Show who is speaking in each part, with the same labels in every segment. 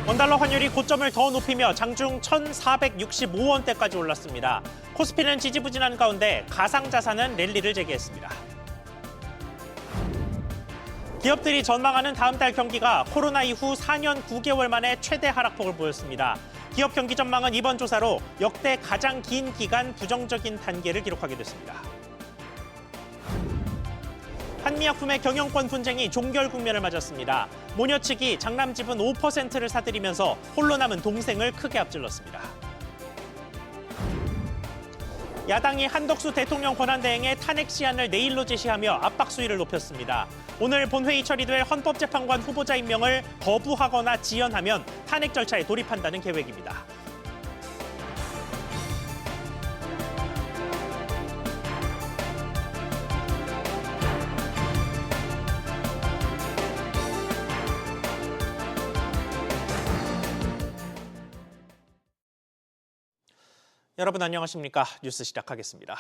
Speaker 1: 원달러 환율이 고점을 더 높이며 장중 1,465원대까지 올랐습니다. 코스피는 지지부진한 가운데 가상자산은 랠리를 재개했습니다. 기업들이 전망하는 다음 달 경기가 코로나 이후 4년 9개월 만에 최대 하락폭을 보였습니다. 기업 경기 전망은 이번 조사로 역대 가장 긴 기간 부정적인 단계를 기록하게 됐습니다. 한미약품의 경영권 분쟁이 종결 국면을 맞았습니다. 모녀 측이 장남 지분 5%를 사들이면서 홀로 남은 동생을 크게 앞질렀습니다. 야당이 한덕수 대통령 권한대행의 탄핵 시한을 내일로 제시하며 압박 수위를 높였습니다. 오늘 본회의 처리될 헌법재판관 후보자 임명을 거부하거나 지연하면 탄핵 절차에 돌입한다는 계획입니다. 여러분 안녕하십니까? 뉴스 시작하겠습니다.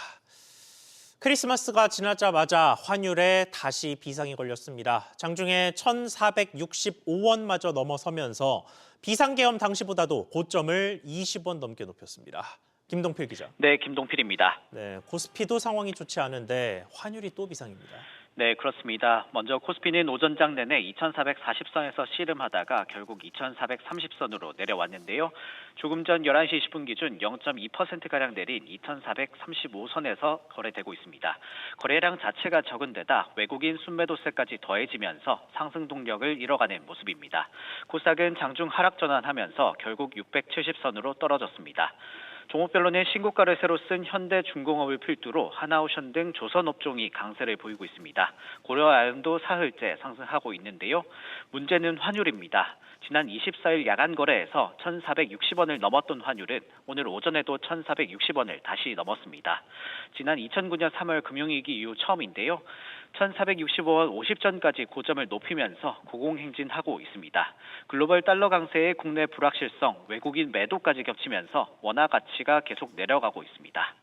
Speaker 1: 크리스마스가 지나자마자 환율에 다시 비상이 걸렸습니다. 장중에 1,465원마저 넘어서면서 비상계엄 당시보다도 고점을 20원 넘게 높였습니다. 김동필 기자.
Speaker 2: 네, 김동필입니다.
Speaker 1: 네, 코스피도 상황이 좋지 않은데 환율이 또 비상입니다.
Speaker 2: 네, 그렇습니다. 먼저 코스피는 오전장 내내 2,440선에서 씨름하다가 결국 2,430선으로 내려왔는데요. 조금 전 11시 20분 기준 0.2%가량 내린 2,435선에서 거래되고 있습니다. 거래량 자체가 적은 데다 외국인 순매도세까지 더해지면서 상승 동력을 잃어가는 모습입니다. 코스닥은 장중 하락 전환하면서 결국 670선으로 떨어졌습니다. 종목별로는 신고가를 새로 쓴 현대중공업을 필두로 하나오션 등 조선업종이 강세를 보이고 있습니다. 고려아연도 사흘째 상승하고 있는데요. 문제는 환율입니다. 지난 24일 야간 거래에서 1,460원을 넘었던 환율은 오늘 오전에도 1,460원을 다시 넘었습니다. 지난 2009년 3월 금융위기 이후 처음인데요. 1,465원 50전까지 고점을 높이면서 고공행진하고 있습니다. 글로벌 달러 강세에 국내 불확실성, 외국인 매도까지 겹치면서 원화 가치가 계속 내려가고 있습니다.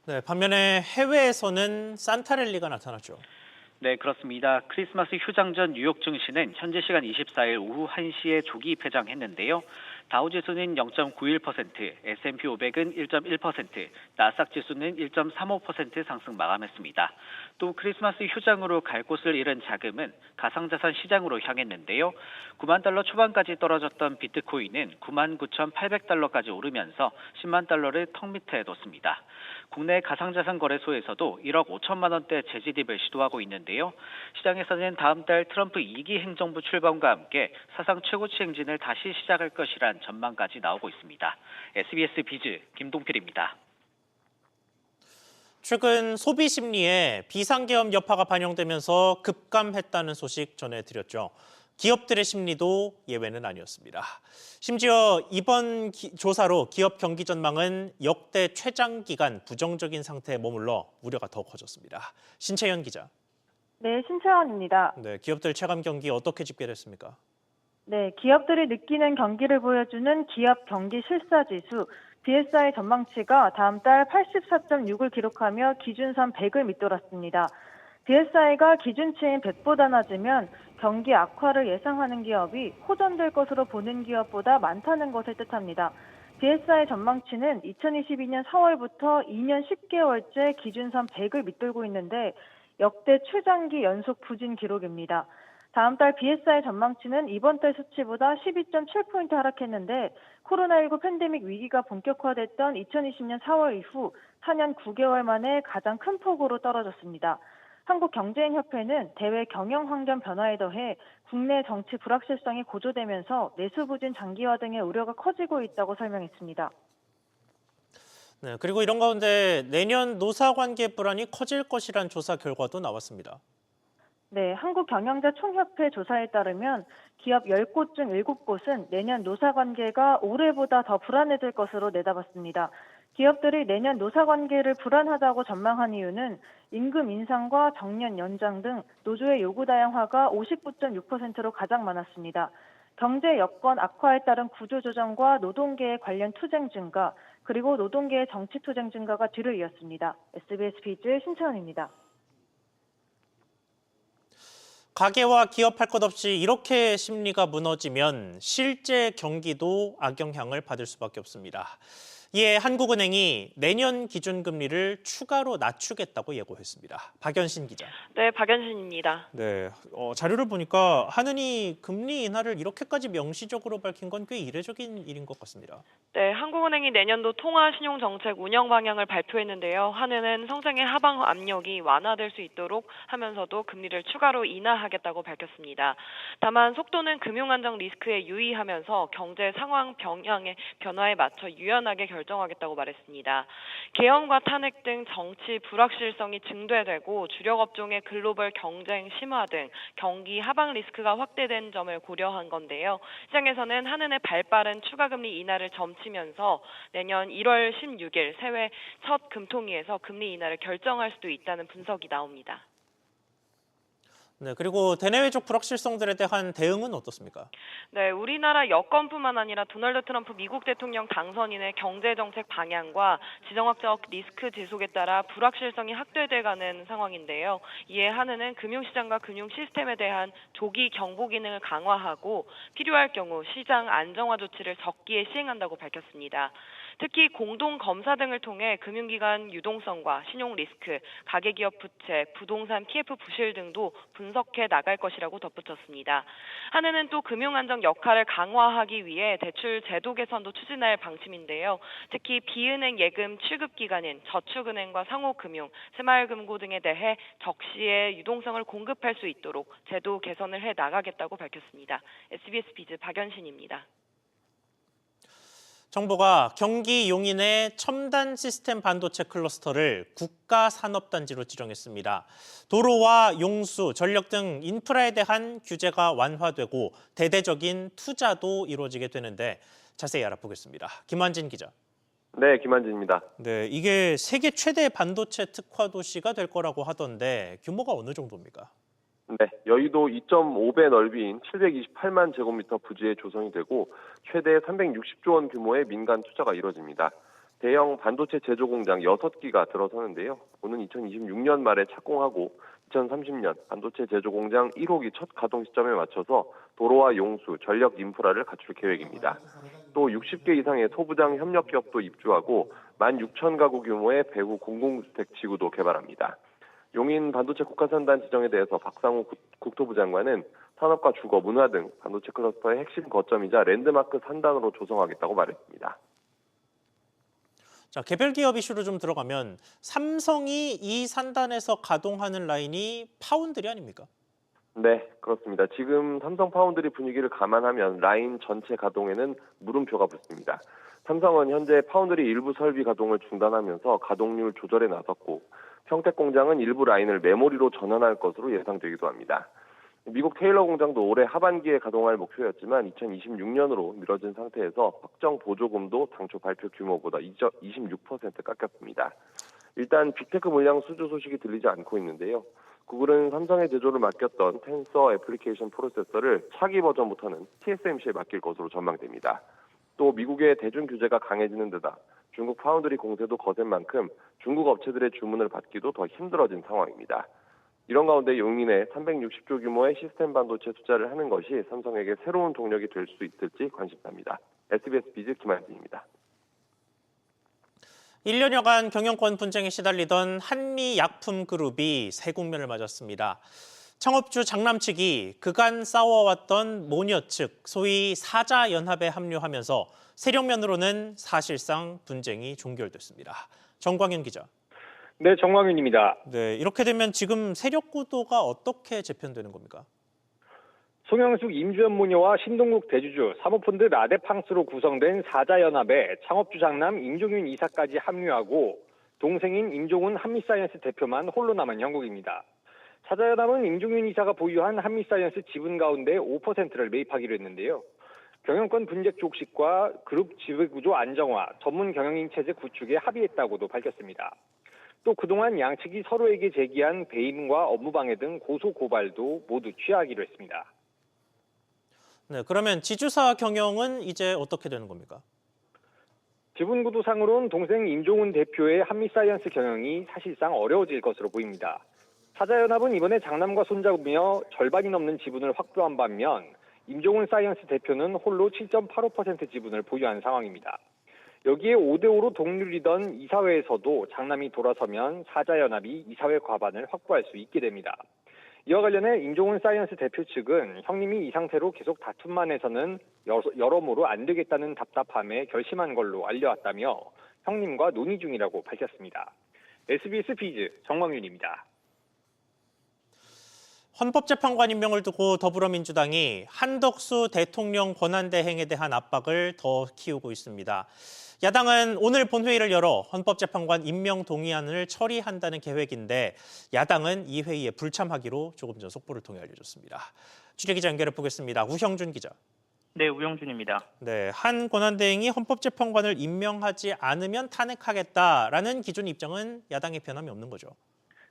Speaker 1: 네, 반면에 해외에서는 산타랠리가 나타났죠.
Speaker 2: 네, 그렇습니다. 크리스마스 휴장 전 뉴욕 증시는 현지 시간 24일 오후 1시에 조기 폐장했는데요. 다우지수는 0.91%, S&P 500은 1.1%, 나스닥 지수는 1.35% 상승 마감했습니다. 또 크리스마스 휴장으로 갈 곳을 잃은 자금은 가상자산 시장으로 향했는데요. 9만 달러 초반까지 떨어졌던 비트코인은 99,800달러까지 오르면서 10만 달러를 턱 밑에 뒀습니다. 국내 가상자산 거래소에서도 1억 5천만 원대 재진입을 시도하고 있는데요. 시장에서는 다음 달 트럼프 2기 행정부 출범과 함께 사상 최고치 행진을 다시 시작할 것이란 전망까지 나오고 있습니다. SBS 비즈 김동필입니다.
Speaker 1: 최근 소비 심리에 비상계엄 여파가 반영되면서 급감했다는 소식 전해드렸죠. 기업들의 심리도 예외는 아니었습니다. 심지어 이번 조사로 기업 경기 전망은 역대 최장기간 부정적인 상태에 머물러 우려가 더 커졌습니다. 신채연 기자.
Speaker 3: 네, 신채원입니다.
Speaker 1: 네, 기업들 체감 경기 어떻게 집계됐습니까?
Speaker 3: 네, 기업들이 느끼는 경기를 보여주는 기업 경기 실사지수 BSI 전망치가 다음 달 84.6을 기록하며 기준선 100을 밑돌았습니다. BSI가 기준치인 100보다 낮으면 경기 악화를 예상하는 기업이 호전될 것으로 보는 기업보다 많다는 것을 뜻합니다. BSI 전망치는 2022년 4월부터 2년 10개월째 기준선 100을 밑돌고 있는데 역대 최장기 연속 부진 기록입니다. 다음 달 BSI 전망치는 이번 달 수치보다 12.7포인트 하락했는데 코로나19 팬데믹 위기가 본격화됐던 2020년 4월 이후 4년 9개월 만에 가장 큰 폭으로 떨어졌습니다. 한국경제인협회는 대외 경영 환경 변화에 더해 국내 정치 불확실성이 고조되면서 내수 부진 장기화 등의 우려가 커지고 있다고 설명했습니다.
Speaker 1: 네, 그리고 이런 가운데 내년 노사관계 불안이 커질 것이란 조사 결과도 나왔습니다.
Speaker 3: 네, 한국경영자총협회 조사에 따르면 기업 10곳 중 7곳은 내년 노사관계가 올해보다 더 불안해질 것으로 내다봤습니다. 기업들이 내년 노사관계를 불안하다고 전망한 이유는 임금 인상과 정년 연장 등 노조의 요구 다양화가 59.6%로 가장 많았습니다. 경제 여건 악화에 따른 구조조정과 노동계의 관련 투쟁 증가, 그리고 노동계의 정치 투쟁 증가가 뒤를 이었습니다. SBS 비즈 신채원입니다.
Speaker 1: 가게와 기업할 것 없이 이렇게 심리가 무너지면 실제 경기도 악영향을 받을 수밖에 없습니다. 이에 한국은행이 내년 기준금리를 추가로 낮추겠다고 예고했습니다. 박연신 기자.
Speaker 4: 네, 박연신입니다.
Speaker 1: 네, 자료를 보니까 한은이 금리 인하를 이렇게까지 명시적으로 밝힌 건 꽤 이례적인 일인 것 같습니다.
Speaker 4: 네, 한국은행이 내년도 통화 신용 정책 운영 방향을 발표했는데요. 한은은 성장의 하방 압력이 완화될 수 있도록 하면서도 금리를 추가로 인하하겠다고 밝혔습니다. 다만 속도는 금융 안정 리스크에 유의하면서 경제 상황 병향의 변화에 맞춰 유연하게 결정하겠다고 말했습니다. 계엄과 탄핵 등 정치 불확실성이 증대되고 주력 업종의 글로벌 경쟁 심화 등 경기 하방 리스크가 확대된 점을 고려한 건데요. 시장에서는 한은의 발빠른 추가금리 인하를 점치면서 내년 1월 16일 새해 첫 금통위에서 금리 인하를 결정할 수도 있다는 분석이 나옵니다.
Speaker 1: 네, 그리고 대내외적 불확실성들에 대한 대응은 어떻습니까?
Speaker 4: 네, 우리나라 여건뿐만 아니라 도널드 트럼프 미국 대통령 당선인의 경제정책 방향과 지정학적 리스크 지속에 따라 불확실성이 확대돼가는 상황인데요. 이에 한은은 금융시장과 금융 시스템에 대한 조기 경보 기능을 강화하고 필요할 경우 시장 안정화 조치를 적기에 시행한다고 밝혔습니다. 특히 공동검사 등을 통해 금융기관 유동성과 신용 리스크, 가계기업 부채, 부동산 PF 부실 등도 분석해 나갈 것이라고 덧붙였습니다. 한은은 또 금융안정 역할을 강화하기 위해 대출 제도 개선도 추진할 방침인데요. 특히 비은행 예금 취급기관인 저축은행과 상호금융, 새마을금고 등에 대해 적시에 유동성을 공급할 수 있도록 제도 개선을 해 나가겠다고 밝혔습니다. SBS 비즈 박연신입니다.
Speaker 1: 정부가 경기 용인의 첨단 시스템 반도체 클러스터를 국가산업단지로 지정했습니다. 도로와 용수, 전력 등 인프라에 대한 규제가 완화되고 대대적인 투자도 이루어지게 되는데 자세히 알아보겠습니다. 김환진 기자.
Speaker 5: 네, 김한진입니다.
Speaker 1: 네, 이게 세계 최대 반도체 특화 도시가 될 거라고 하던데 규모가 어느 정도입니까?
Speaker 5: 네, 여의도 2.5배 넓이인 728만 제곱미터 부지에 조성이 되고 최대 360조 원 규모의 민간 투자가 이뤄집니다. 대형 반도체 제조 공장 6기가 들어서는데요. 오는 2026년 말에 착공하고 2030년 반도체 제조 공장 1호기 첫 가동 시점에 맞춰서 도로와 용수, 전력 인프라를 갖출 계획입니다. 또 60개 이상의 소부장 협력 기업도 입주하고 16,000가구 규모의 배후 공공주택 지구도 개발합니다. 용인 반도체 국가산단 지정에 대해서 박상우 국토부 장관은 산업과 주거, 문화 등 반도체 클러스터의 핵심 거점이자 랜드마크 산단으로 조성하겠다고 말했습니다.
Speaker 1: 자, 개별 기업 이슈로 좀 들어가면 삼성이 이 산단에서 가동하는 라인이 파운드리 아닙니까?
Speaker 5: 네, 그렇습니다. 지금 삼성 파운드리 분위기를 감안하면 라인 전체 가동에는 물음표가 붙습니다. 삼성은 현재 파운드리 일부 설비 가동을 중단하면서 가동률 조절에 나섰고 평택 공장은 일부 라인을 메모리로 전환할 것으로 예상되기도 합니다. 미국 테일러 공장도 올해 하반기에 가동할 목표였지만 2026년으로 미뤄진 상태에서 확정 보조금도 당초 발표 규모보다 26% 깎였습니다. 일단 빅테크 물량 수주 소식이 들리지 않고 있는데요. 구글은 삼성의 제조를 맡겼던 텐서 애플리케이션 프로세서를 차기 버전부터는 TSMC에 맡길 것으로 전망됩니다. 또 미국의 대중 규제가 강해지는 데다 중국 파운드리 공세도 거센 만큼 중국 업체들의 주문을 받기도 더 힘들어진 상황입니다. 이런 가운데 용인에 360조 규모의 시스템 반도체 투자를 하는 것이 삼성에게 새로운 동력이 될 수 있을지 관심사입니다. SBS 비즈 김한진입니다.
Speaker 1: 1년여간 경영권 분쟁에 시달리던 한미약품그룹이 새 국면을 맞았습니다. 창업주 장남 측이 그간 싸워왔던 모녀 측, 소위 사자연합에 합류하면서 세력면으로는 사실상 분쟁이 종결됐습니다. 정광윤 기자.
Speaker 6: 네, 정광윤입니다.
Speaker 1: 네, 이렇게 되면 지금 세력 구도가 어떻게 재편되는 겁니까?
Speaker 6: 송영숙 임주연 모녀와 신동국 대주주, 사모펀드 라데팡스로 구성된 사자연합에 창업주 장남 임종윤 이사까지 합류하고 동생인 임종훈 한미사이언스 대표만 홀로 남은 형국입니다. 사자연합은 임종윤 이사가 보유한 한미사이언스 지분 가운데 5%를 매입하기로 했는데요. 경영권 분쟁 족식과 그룹 지배구조 안정화, 전문 경영인 체제 구축에 합의했다고도 밝혔습니다. 또 그동안 양측이 서로에게 제기한 배임과 업무방해 등 고소 고발도 모두 취하하기로 했습니다.
Speaker 1: 네, 그러면 지주사 경영은 이제 어떻게 되는 겁니까?
Speaker 6: 지분구도상으로는 동생 임종훈 대표의 한미사이언스 경영이 사실상 어려워질 것으로 보입니다. 사자연합은 이번에 장남과 손잡으며 절반이 넘는 지분을 확보한 반면 임종훈 사이언스 대표는 홀로 7.85% 지분을 보유한 상황입니다. 여기에 5대5로 동률이던 이사회에서도 장남이 돌아서면 사자연합이 이사회 과반을 확보할 수 있게 됩니다. 이와 관련해 임종훈 사이언스 대표 측은 형님이 이 상태로 계속 다툼만 해서는 여러모로 안 되겠다는 답답함에 결심한 걸로 알려왔다며 형님과 논의 중이라고 밝혔습니다. SBS 비즈 정광윤입니다.
Speaker 1: 헌법재판관 임명을 두고 더불어민주당이 한덕수 대통령 권한대행에 대한 압박을 더 키우고 있습니다. 야당은 오늘 본회의를 열어 헌법재판관 임명 동의안을 처리한다는 계획인데 야당은 이 회의에 불참하기로 조금 전 속보를 통해 알려줬습니다. 취재기자 연결해 보겠습니다. 우형준 기자.
Speaker 7: 네, 우영준입니다.
Speaker 1: 네, 한 권한대행이 헌법재판관을 임명하지 않으면 탄핵하겠다라는 기존 입장은 야당의 변함이 없는 거죠.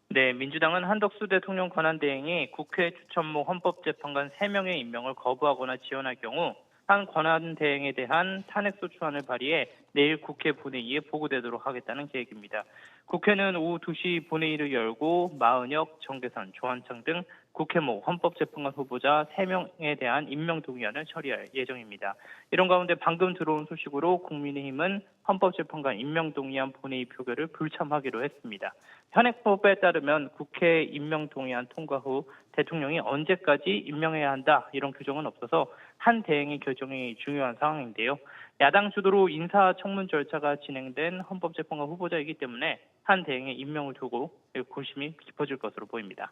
Speaker 7: 네, 민주당은 한덕수 대통령 권한대행이 국회 추천목 헌법재판관 3명의 임명을 거부하거나 지원할 경우 한 권한대행에 대한 탄핵소추안을 발의해 내일 국회 본회의에 보고되도록 하겠다는 계획입니다. 국회는 오후 2시 본회의를 열고 마은혁, 정계선, 조한창 등 국회목 헌법재판관 후보자 3명에 대한 임명 동의안을 처리할 예정입니다. 이런 가운데 방금 들어온 소식으로 국민의힘은 헌법재판관 임명 동의안 본회의 표결을 불참하기로 했습니다. 현행법에 따르면 국회 임명 동의안 통과 후 대통령이 언제까지 임명해야 한다 이런 규정은 없어서 한 대행의 결정이 중요한 상황인데요. 야당 주도로 인사청문 절차가 진행된 헌법재판관 후보자이기 때문에 한 대행의 임명을 두고 고심이 깊어질 것으로 보입니다.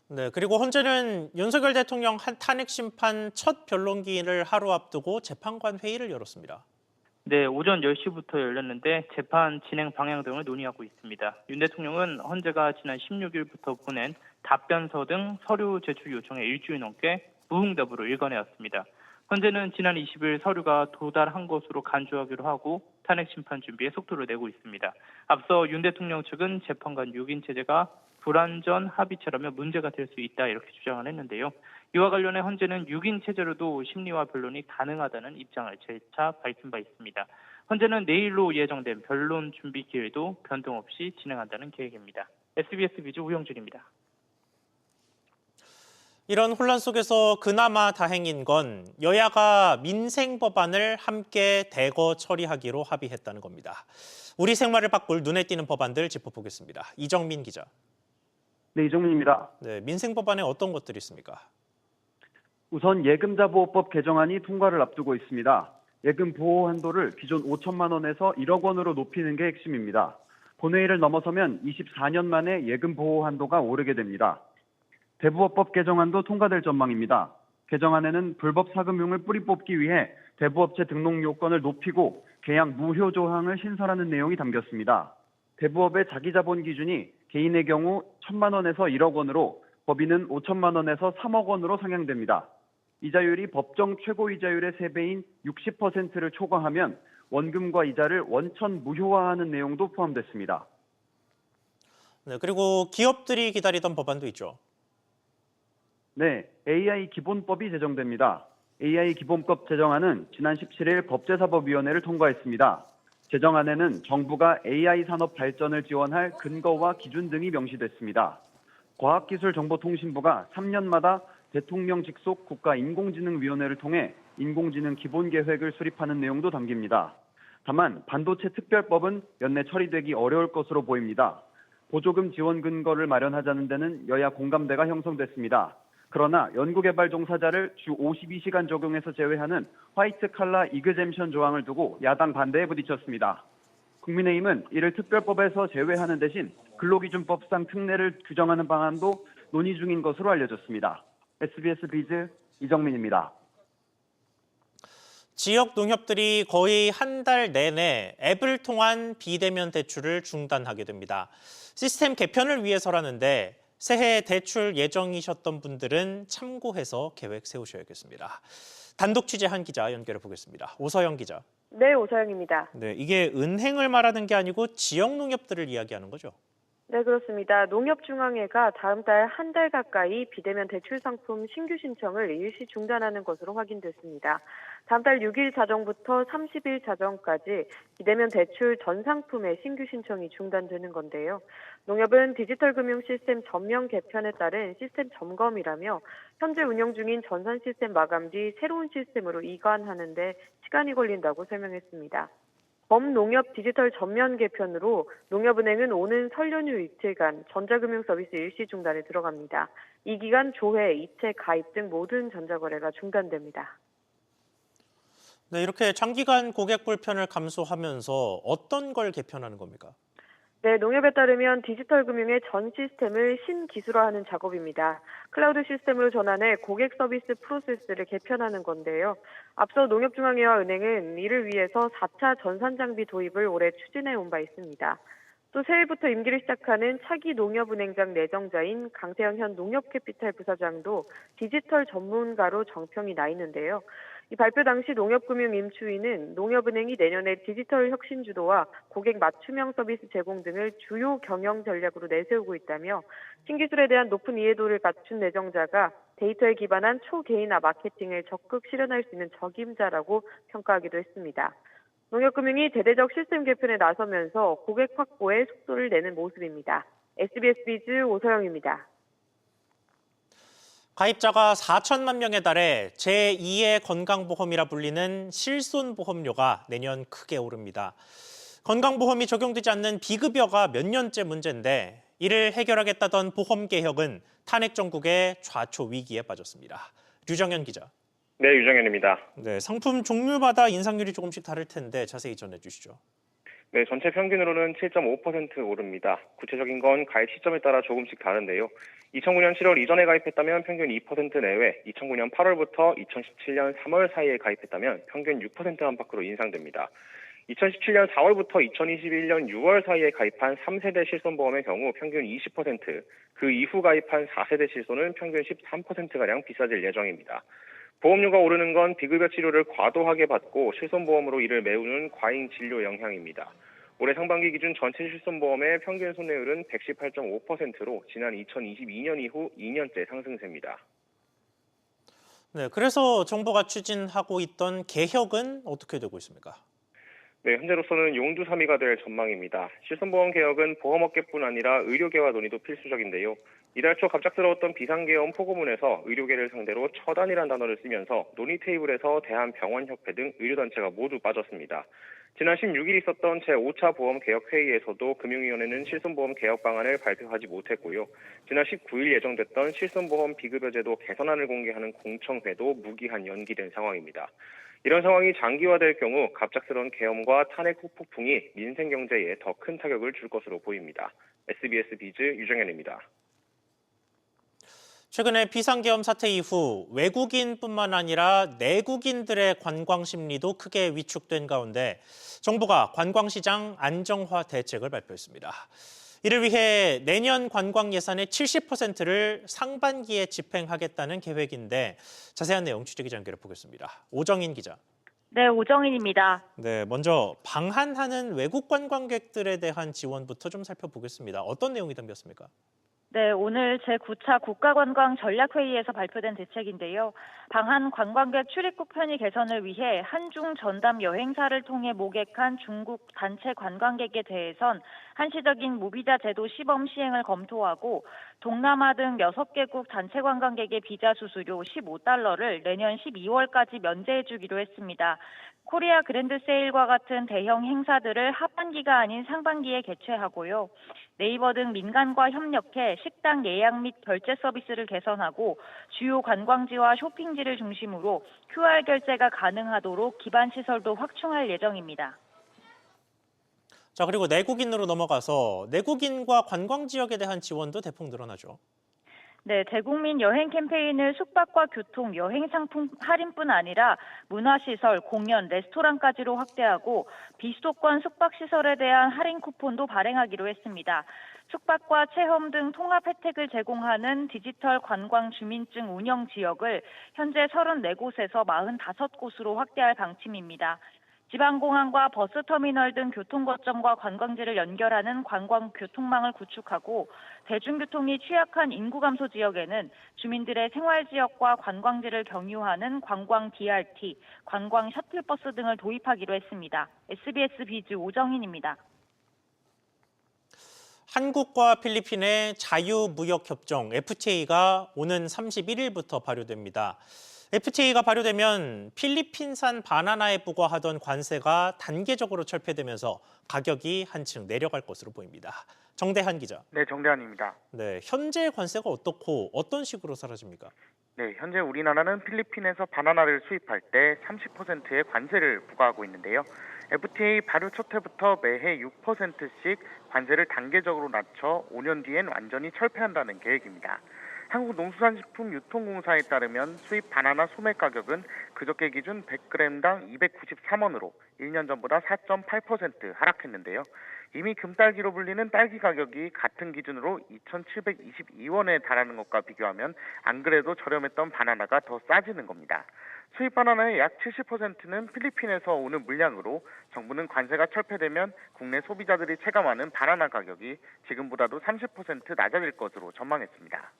Speaker 1: 네, 그리고 현재는 윤석열 대통령 탄핵 심판 첫 변론기일을 하루 앞두고 재판관 회의를 열었습니다.
Speaker 7: 네, 오전 10시부터 열렸는데 재판 진행 방향 등을 논의하고 있습니다. 윤 대통령은 헌재가 지난 16일부터 보낸 답변서 등 서류 제출 요청에 일주일 넘게 무응답으로 일관해왔습니다. 헌재는 지난 20일 서류가 도달한 것으로 간주하기로 하고 탄핵 심판 준비에 속도를 내고 있습니다. 앞서 윤 대통령 측은 재판관 6인 체제가 불완전 합의체라며 문제가 될 수 있다 이렇게 주장을 했는데요. 이와 관련해 헌재는 6인 체제로도 심리와 변론이 가능하다는 입장을 재차 밝힌 바 있습니다. 헌재는 내일로 예정된 변론 준비 기일도 변동 없이 진행한다는 계획입니다. SBS 비즈 우영준입니다.
Speaker 1: 이런 혼란 속에서 그나마 다행인 건 여야가 민생 법안을 함께 대거 처리하기로 합의했다는 겁니다. 우리 생활을 바꿀 눈에 띄는 법안들 짚어보겠습니다. 이정민 기자.
Speaker 8: 네, 이정민입니다.
Speaker 1: 네, 민생 법안에 어떤 것들이 있습니까?
Speaker 8: 우선 예금자보호법 개정안이 통과를 앞두고 있습니다. 예금 보호 한도를 기존 5천만 원에서 1억 원으로 높이는 게 핵심입니다. 본회의를 넘어서면 24년 만에 예금 보호 한도가 오르게 됩니다. 대부업법 개정안도 통과될 전망입니다. 개정안에는 불법 사금융을 뿌리 뽑기 위해 대부업체 등록 요건을 높이고 계약 무효 조항을 신설하는 내용이 담겼습니다. 대부업의 자기자본 기준이 개인의 경우 1천만 원에서 1억 원으로 법인은 5천만 원에서 3억 원으로 상향됩니다. 이자율이 법정 최고 이자율의 3배인 60%를 초과하면 원금과 이자를 원천 무효화하는 내용도 포함됐습니다.
Speaker 1: 네, 그리고 기업들이 기다리던 법안도 있죠.
Speaker 8: 네, AI 기본법이 제정됩니다. AI 기본법 제정안은 지난 17일 법제사법위원회를 통과했습니다. 제정안에는 정부가 AI 산업 발전을 지원할 근거와 기준 등이 명시됐습니다. 과학기술정보통신부가 3년마다 대통령 직속 국가인공지능위원회를 통해 인공지능 기본계획을 수립하는 내용도 담깁니다. 다만 반도체 특별법은 연내 처리되기 어려울 것으로 보입니다. 보조금 지원 근거를 마련하자는 데는 여야 공감대가 형성됐습니다. 그러나 연구개발 종사자를 주 52시간 적용해서 제외하는 화이트 칼라 이그젬션 조항을 두고 야당 반대에 부딪혔습니다. 국민의힘은 이를 특별법에서 제외하는 대신 근로기준법상 특례를 규정하는 방안도 논의 중인 것으로 알려졌습니다. SBS 비즈 이정민입니다.
Speaker 1: 지역 농협들이 거의 한 달 내내 앱을 통한 비대면 대출을 중단하게 됩니다. 시스템 개편을 위해서라는데 새해 대출 예정이셨던 분들은 참고해서 계획 세우셔야겠습니다. 단독 취재한 기자 연결해 보겠습니다. 오서영 기자.
Speaker 9: 네, 오서영입니다.
Speaker 1: 네, 이게 은행을 말하는 게 아니고 지역 농협들을 이야기하는 거죠?
Speaker 3: 네, 그렇습니다. 농협중앙회가 다음 달 한 달 가까이 비대면 대출 상품 신규 신청을 일시 중단하는 것으로 확인됐습니다. 다음 달 6일 자정부터 30일 자정까지 비대면 대출 전 상품의 신규 신청이 중단되는 건데요. 농협은 디지털 금융 시스템 전면 개편에 따른 시스템 점검이라며 현재 운영 중인 전산 시스템 마감 뒤 새로운 시스템으로 이관하는 데 시간이 걸린다고 설명했습니다. 범농협 디지털 전면 개편으로 농협은행은 오는 설 연휴 이틀간 전자금융 서비스 일시 중단에 들어갑니다. 이 기간 조회, 이체 가입 등 모든 전자거래가 중단됩니다.
Speaker 1: 네, 이렇게 장기간 고객 불편을 감수하면서 어떤 걸 개편하는 겁니까?
Speaker 3: 네, 농협에 따르면 디지털 금융의 전 시스템을 신기술화하는 작업입니다. 클라우드 시스템으로 전환해 고객 서비스 프로세스를 개편하는 건데요. 앞서 농협중앙회와 은행은 이를 위해서 4차 전산장비 도입을 올해 추진해 온 바 있습니다. 또 새해부터 임기를 시작하는 차기 농협은행장 내정자인 강세현 현 농협캐피탈 부사장도 디지털 전문가로 정평이 나 있는데요. 이 발표 당시 농협금융임추위는 농협은행이 내년에 디지털 혁신 주도와 고객 맞춤형 서비스 제공 등을 주요 경영 전략으로 내세우고 있다며 신기술에 대한 높은 이해도를 갖춘 내정자가 데이터에 기반한 초개인화 마케팅을 적극 실현할 수 있는 적임자라고 평가하기도 했습니다. 농협금융이 대대적 시스템 개편에 나서면서 고객 확보에 속도를 내는 모습입니다. SBS 비즈 오서영입니다.
Speaker 1: 가입자가 4천만 명에 달해 제2의 건강보험이라 불리는 실손보험료가 내년 크게 오릅니다. 건강보험이 적용되지 않는 비급여가 몇 년째 문제인데 이를 해결하겠다던 보험개혁은 탄핵 정국의 좌초 위기에 빠졌습니다. 류정현 기자.
Speaker 9: 네, 유정현입니다.
Speaker 1: 네, 상품 종류마다 인상률이 조금씩 다를 텐데 자세히 전해주시죠.
Speaker 9: 네, 전체 평균으로는 7.5% 오릅니다. 구체적인 건 가입 시점에 따라 조금씩 다른데요. 2009년 7월 이전에 가입했다면 평균 2% 내외, 2009년 8월부터 2017년 3월 사이에 가입했다면 평균 6% 안팎으로 인상됩니다. 2017년 4월부터 2021년 6월 사이에 가입한 3세대 실손보험의 경우 평균 20%, 그 이후 가입한 4세대 실손은 평균 13%가량 비싸질 예정입니다. 보험료가 오르는 건 비급여 치료를 과도하게 받고 실손보험으로 이를 메우는 과잉 진료 영향입니다. 올해 상반기 기준 전체 실손보험의 평균 손해율은 118.5%로 지난 2022년 이후 2년째 상승세입니다.
Speaker 1: 네, 그래서 정부가 추진하고 있던 개혁은 어떻게 되고 있습니까?
Speaker 9: 네, 현재로서는 용두사미가 될 전망입니다. 실손보험 개혁은 보험업계뿐 아니라 의료계와 논의도 필수적인데요. 이달 초 갑작스러웠던 비상계엄 포고문에서 의료계를 상대로 처단이란 단어를 쓰면서 논의 테이블에서 대한병원협회 등 의료단체가 모두 빠졌습니다. 지난 16일 있었던 제5차 보험개혁회의에서도 금융위원회는 실손보험 개혁 방안을 발표하지 못했고요. 지난 19일 예정됐던 실손보험 비급여제도 개선안을 공개하는 공청회도 무기한 연기된 상황입니다. 이런 상황이 장기화될 경우 갑작스러운 계엄과 탄핵 후폭풍이 민생 경제에 더 큰 타격을 줄 것으로 보입니다. SBS 비즈 유정현입니다.
Speaker 1: 최근에 비상계엄 사태 이후 외국인뿐만 아니라 내국인들의 관광 심리도 크게 위축된 가운데 정부가 관광시장 안정화 대책을 발표했습니다. 이를 위해 내년 관광 예산의 70%를 상반기에 집행하겠다는 계획인데 자세한 내용 취재기자 연결해 보겠습니다. 오정인 기자.
Speaker 10: 네, 오정인입니다.
Speaker 1: 네, 먼저 방한하는 외국 관광객들에 대한 지원부터 좀 살펴보겠습니다. 어떤 내용이 담겼습니까?
Speaker 10: 네, 오늘 제9차 국가관광전략회의에서 발표된 대책인데요. 방한 관광객 출입국 편의 개선을 위해 한중 전담 여행사를 통해 모객한 중국 단체 관광객에 대해선 한시적인 무비자 제도 시범 시행을 검토하고 동남아 등 6개국 단체 관광객의 비자 수수료 15달러를 내년 12월까지 면제해 주기로 했습니다. 코리아 그랜드 세일과 같은 대형 행사들을 하반기가 아닌 상반기에 개최하고요. 네이버 등 민간과 협력해 식당 예약 및 결제 서비스를 개선하고 주요 관광지와 쇼핑지를 중심으로 QR 결제가 가능하도록 기반 시설도 확충할 예정입니다.
Speaker 1: 자, 그리고 내국인으로 넘어가서 내국인과 관광 지역에 대한 지원도 대폭 늘어나죠.
Speaker 10: 네, 대국민 여행 캠페인을 숙박과 교통, 여행 상품 할인뿐 아니라 문화시설, 공연, 레스토랑까지로 확대하고 비수도권 숙박시설에 대한 할인 쿠폰도 발행하기로 했습니다. 숙박과 체험 등 통합 혜택을 제공하는 디지털 관광 주민증 운영 지역을 현재 34곳에서 45곳으로 확대할 방침입니다. 지방공항과 버스터미널 등 교통거점과 관광지를 연결하는 관광교통망을 구축하고 대중교통이 취약한 인구 감소 지역에는 주민들의 생활지역과 관광지를 경유하는 관광 BRT, 관광 셔틀버스 등을 도입하기로 했습니다. SBS 비즈 오정인입니다.
Speaker 1: 한국과 필리핀의 자유무역협정 FTA가 오는 31일부터 발효됩니다. FTA가 발효되면 필리핀산 바나나에 부과하던 관세가 단계적으로 철폐되면서 가격이 한층 내려갈 것으로 보입니다. 정대한 기자.
Speaker 11: 네, 정대한입니다.
Speaker 1: 네, 현재 관세가 어떻고 어떤 식으로 사라집니까?
Speaker 11: 네, 현재 우리나라는 필리핀에서 바나나를 수입할 때 30%의 관세를 부과하고 있는데요. FTA 발효 첫 해부터 매해 6%씩 관세를 단계적으로 낮춰 5년 뒤엔 완전히 철폐한다는 계획입니다. 한국농수산식품유통공사에 따르면 수입 바나나 소매 가격은 그저께 기준 100g당 293원으로 1년 전보다 4.8% 하락했는데요. 이미 금딸기로 불리는 딸기 가격이 같은 기준으로 2,722원에 달하는 것과 비교하면 안 그래도 저렴했던 바나나가 더 싸지는 겁니다. 수입 바나나의 약 70%는 필리핀에서 오는 물량으로 정부는 관세가 철폐되면 국내 소비자들이 체감하는 바나나 가격이 지금보다도 30% 낮아질 것으로 전망했습니다.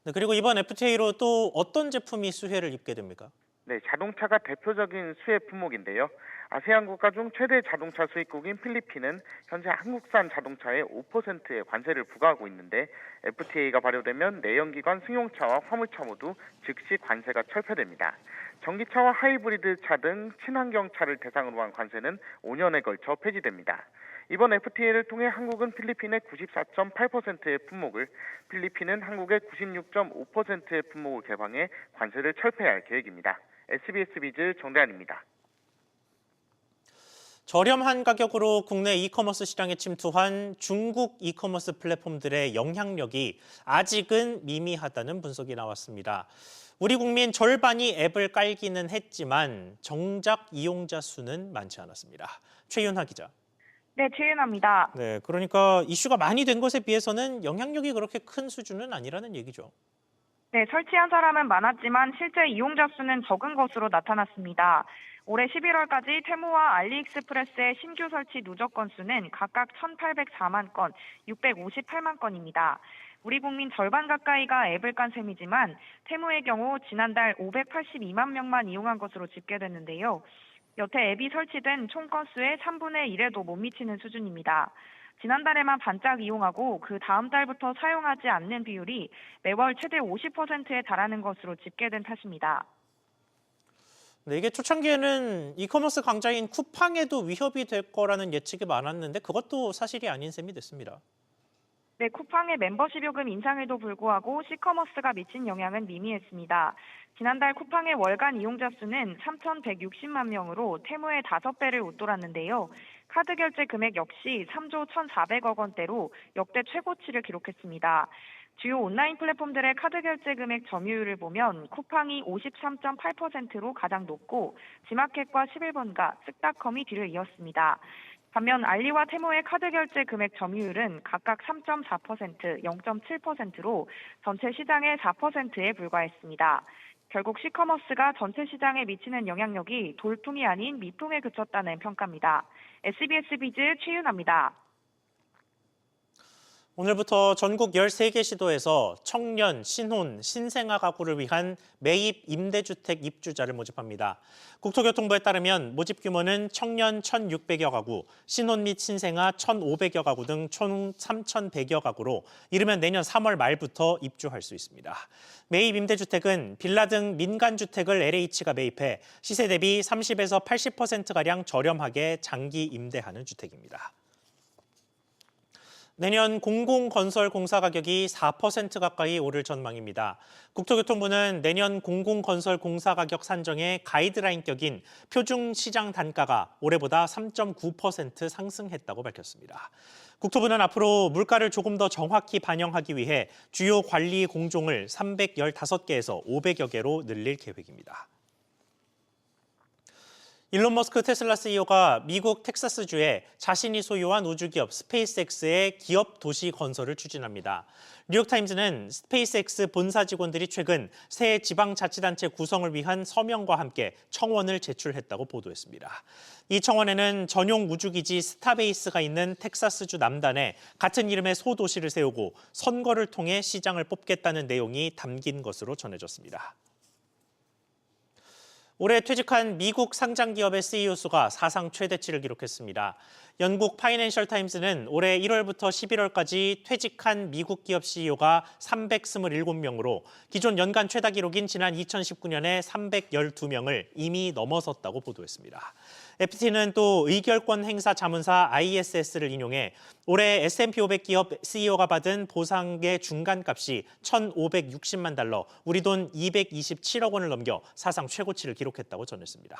Speaker 1: 네, 그리고 이번 FTA로 또 어떤 제품이 수혜를 입게 됩니까?
Speaker 11: 네, 자동차가 대표적인 수혜 품목인데요. 아세안 국가 중 최대 자동차 수입국인 필리핀은 현재 한국산 자동차에 5%의 관세를 부과하고 있는데 FTA가 발효되면 내연기관 승용차와 화물차 모두 즉시 관세가 철폐됩니다. 전기차와 하이브리드 차 등 친환경차를 대상으로 한 관세는 5년에 걸쳐 폐지됩니다. 이번 FTA를 통해 한국은 필리핀의 94.8%의 품목을, 필리핀은 한국의 96.5%의 품목을 개방해 관세를 철폐할 계획입니다. SBS 비즈 정대한입니다.
Speaker 1: 저렴한 가격으로 국내 이커머스 시장에 침투한 중국 이커머스 플랫폼들의 영향력이 아직은 미미하다는 분석이 나왔습니다. 우리 국민 절반이 앱을 깔기는 했지만 정작 이용자 수는 많지 않았습니다. 최윤하 기자.
Speaker 12: 네, 최윤아입니다.
Speaker 1: 네, 그러니까 이슈가 많이 된 것에 비해서는 영향력이 그렇게 큰 수준은 아니라는 얘기죠.
Speaker 12: 네, 설치한 사람은 많았지만 실제 이용자 수는 적은 것으로 나타났습니다. 올해 11월까지 테무와 알리익스프레스의 신규 설치 누적 건수는 각각 1,804만 건, 658만 건입니다. 우리 국민 절반 가까이가 앱을 깐 셈이지만 테무의 경우 지난달 582만 명만 이용한 것으로 집계됐는데요. 여태 앱이 설치된 총 건수의 3분의 1에도 못 미치는 수준입니다. 지난달에만 반짝 이용하고 그 다음 달부터 사용하지 않는 비율이 매월 최대 50%에 달하는 것으로 집계된 탓입니다.
Speaker 1: 네, 이게 초창기에는 이커머스 강자인 쿠팡에도 위협이 될 거라는 예측이 많았는데 그것도 사실이 아닌 셈이 됐습니다.
Speaker 12: 네, 쿠팡의 멤버십 요금 인상에도 불구하고 C커머스가 미친 영향은 미미했습니다. 지난달 쿠팡의 월간 이용자 수는 3,160만 명으로 테무의 5배를 웃돌았는데요. 카드 결제 금액 역시 3조 1,400억 원대로 역대 최고치를 기록했습니다. 주요 온라인 플랫폼들의 카드 결제 금액 점유율을 보면 쿠팡이 53.8%로 가장 높고 지마켓과 11번가, 쓱닷컴이 뒤를 이었습니다. 반면 알리와 테무의 카드 결제 금액 점유율은 각각 3.4%, 0.7%로 전체 시장의 4%에 불과했습니다. 결국 C커머스가 전체 시장에 미치는 영향력이 돌풍이 아닌 미풍에 그쳤다는 평가입니다. SBS 비즈 최윤아입니다.
Speaker 1: 오늘부터 전국 13개 시도에서 청년, 신혼, 신생아 가구를 위한 매입 임대주택 입주자를 모집합니다. 국토교통부에 따르면 모집 규모는 청년 1,600여 가구, 신혼 및 신생아 1,500여 가구 등 총 3,100여 가구로 이르면 내년 3월 말부터 입주할 수 있습니다. 매입 임대주택은 빌라 등 민간주택을 LH가 매입해 시세 대비 30에서 80%가량 저렴하게 장기 임대하는 주택입니다. 내년 공공건설 공사 가격이 4% 가까이 오를 전망입니다. 국토교통부는 내년 공공건설 공사 가격 산정의 가이드라인격인 표준 시장 단가가 올해보다 3.9% 상승했다고 밝혔습니다. 국토부는 앞으로 물가를 조금 더 정확히 반영하기 위해 주요 관리 공종을 315개에서 500여 개로 늘릴 계획입니다. 일론 머스크 테슬라 CEO가 미국 텍사스주에 자신이 소유한 우주기업 스페이스X의 기업 도시 건설을 추진합니다. 뉴욕타임즈는 스페이스X 본사 직원들이 최근 새 지방자치단체 구성을 위한 서명과 함께 청원을 제출했다고 보도했습니다. 이 청원에는 전용 우주기지 스타베이스가 있는 텍사스주 남단에 같은 이름의 소도시를 세우고 선거를 통해 시장을 뽑겠다는 내용이 담긴 것으로 전해졌습니다. 올해 퇴직한 미국 상장기업의 CEO 수가 사상 최대치를 기록했습니다. 영국 파이낸셜 타임스는 올해 1월부터 11월까지 퇴직한 미국 기업 CEO가 327명으로 기존 연간 최다 기록인 지난 2019년에 312명을 이미 넘어섰다고 보도했습니다. FT는 또 의결권 행사 자문사 ISS를 인용해 올해 S&P 500 기업 CEO가 받은 보상의 중간값이 1,560만 달러, 우리 돈 227억 원을 넘겨 사상 최고치를 기록했다고 전했습니다.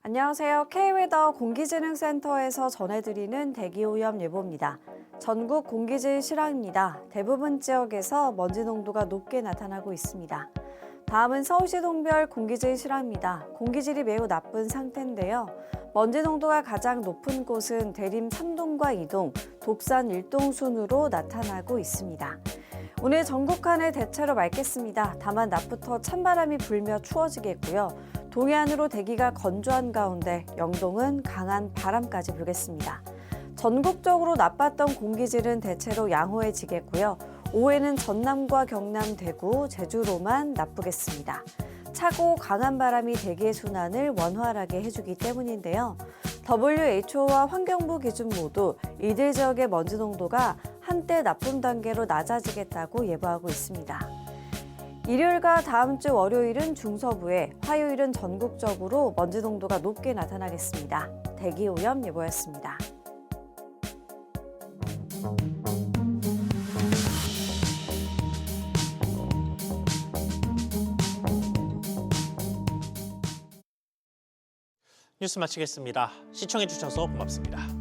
Speaker 13: 안녕하세요. K웨더 공기질흥센터에서 전해드리는 대기오염 예보입니다. 전국 공기질 실황입니다. 대부분 지역에서 먼지 농도가 높게 나타나고 있습니다. 다음은 서울시 동별 공기질 실황입니다. 공기질이 매우 나쁜 상태인데요. 먼지 농도가 가장 높은 곳은 대림 3동과 2동, 독산 1동 순으로 나타나고 있습니다. 오늘 전국 하늘 대체로 맑겠습니다. 다만 낮부터 찬바람이 불며 추워지겠고요. 동해안으로 대기가 건조한 가운데 영동은 강한 바람까지 불겠습니다. 전국적으로 나빴던 공기질은 대체로 양호해지겠고요. 오후에는 전남과 경남, 대구, 제주로만 나쁘겠습니다. 차고 강한 바람이 대기의 순환을 원활하게 해주기 때문인데요. WHO와 환경부 기준 모두 이들 지역의 먼지 농도가 한때 나쁨 단계로 낮아지겠다고 예보하고 있습니다. 일요일과 다음 주 월요일은 중서부에, 화요일은 전국적으로 먼지 농도가 높게 나타나겠습니다. 대기오염 예보였습니다.
Speaker 1: 뉴스 마치겠습니다. 시청해주셔서 고맙습니다.